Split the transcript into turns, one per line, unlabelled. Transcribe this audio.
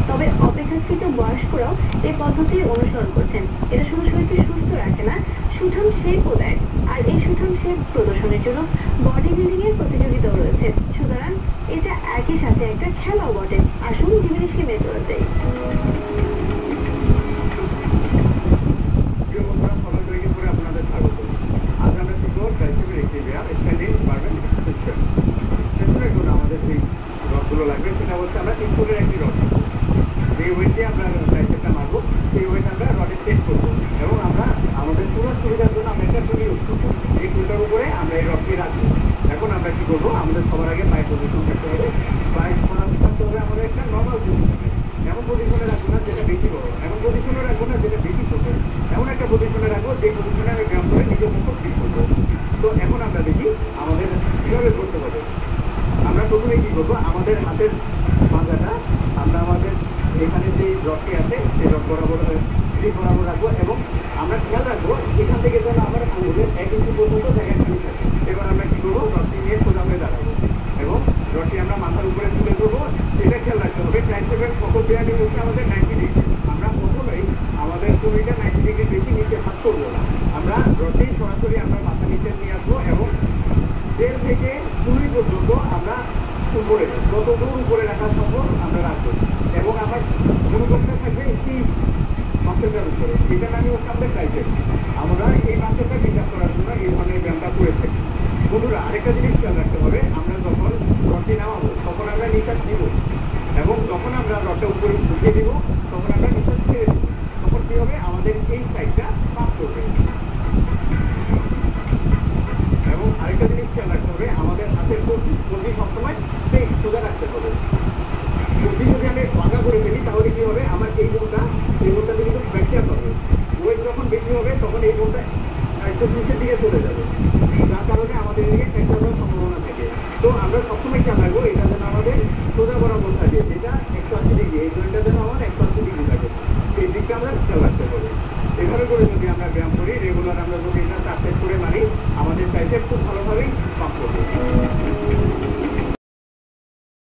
তবে অপেক্ষাকৃত বয়স্করাও এই পদ্ধতি অনুসরণ করছেন। এটা শুধু শরীরকে সুস্থ রাখে না, সুঠাম শেপও দেয়। আর এই সুঠাম শেপ প্রদর্শনের জন্য বডি বিল্ডিং এর প্রতিযোগিতাও রয়েছে। সুতরাং এটা একই সাথে একটা খেলাও বটে। আসুন জিনিসকে মেতে দেয়।
আমাদের যে রথগুলো লাগবে সেটা হচ্ছে আমরা 3 ফুটের একটি রথ, যে ওয়েটে আমরা ট্রাইসেপটা মারবো সেই ওয়েট আমরা রডে সেট করবো এবং আমরা আমাদের পুরো সুবিধার জন্য আমরা একটা টুল ইউজ করবো। এই টুলটার উপরে আমরা এই রডটি রাখবো। এখন আমরা কি করবো, আমাদের সবার আগে পায়ের পজিশন থাকতে হবে। পায়ের থাকতে হবে আমাদের একটা নর্মাল পজিশনে। এমন পজিশনে রাখবো না যেটা বেশি বড়, এমন পজিশনে রাখবো না যেটা বেশি ছোট, এমন একটা পজিশনে রাখবো যে পজিশনে আমি ব্যায়াম করে নিজের মুখ ফিট করবো। তো এখন আমরা দেখি আমাদের কীভাবে করতে হবে। আমরা প্রথমে কি করবো, আমাদের হাতের পাঁজাটা আমরা আমাদের এখানে যে রডটি আছে সেই রড বরাবর রাখবো এবং আমরা খেয়াল রাখবো এখান থেকে যেন আমার আঙুলের 1 ইঞ্চি পর্যন্ত জায়গা খালি থাকে। এবার আমরা কি করবো, রডটি নিয়ে সোজা হয়ে দাঁড়াবো এবং রডটি আমরা মাথার উপরে তুলে ধরবো। এটা খেয়াল রাখতে হবে ট্রাইসেপের সকল ব্যায়ামই হচ্ছে আমাদের 90 ডিগ্রি। আমরা প্রথমেই আমাদের শরীরটা 90 ডিগ্রি বেশি নিচে ভাগ করবো না। আমরা রডটি সরাসরি আমরা মাথা নিচে নিয়ে আসবো এবং 1.5 থেকে 2 পর্যন্ত আমরা উপরে যত দূর উপরে রাখা সম্ভব আমরা রাখবো এবং আমার মনোযোগটা থাকবে এই মাসেলটার উপরে। এটা আমি হচ্ছে আমাদের ট্রাইসেপ। আমরা এই মাসেলটা বিকাশ করার জন্য এই ধরনের ব্যায়ামটা করে থাকি। বন্ধুরা আরেকটা জিনিস খেয়াল রাখতে হবে, আমরা যখন রডটি নামাবো তখন আমরা নিঃশ্বাস নিব এবং যখন আমরা রডটা উপরে উঠিয়ে দিব তখন আমরা নিঃশ্বাস ছেড়ে দেবো। তখন কি হবে, আমাদের এই সাইডটা পাস করবে। এবং আরেকটা জিনিস খেয়াল রাখতে হবে, আমাদের হাতের কবজি সবসময় সেই সোজা রাখতে হবে। কবজি যদি আমি বাঁকা করে ফেলি তাহলে কি হবে, আমার এই বোনটা কিন্তু ফ্র্যাকচার হবে। ওয়েট যখন বেশি হবে তখন এই বোনটা একটু নিচের দিকে চলে যাবে, যার কারণে আমাদের এদিকে ফ্র্যাকচার হওয়ার সম্ভাবনা থাকে। তো আমরা সবসময় খেয়াল রাখবো এটা যেন আমাদের সোজা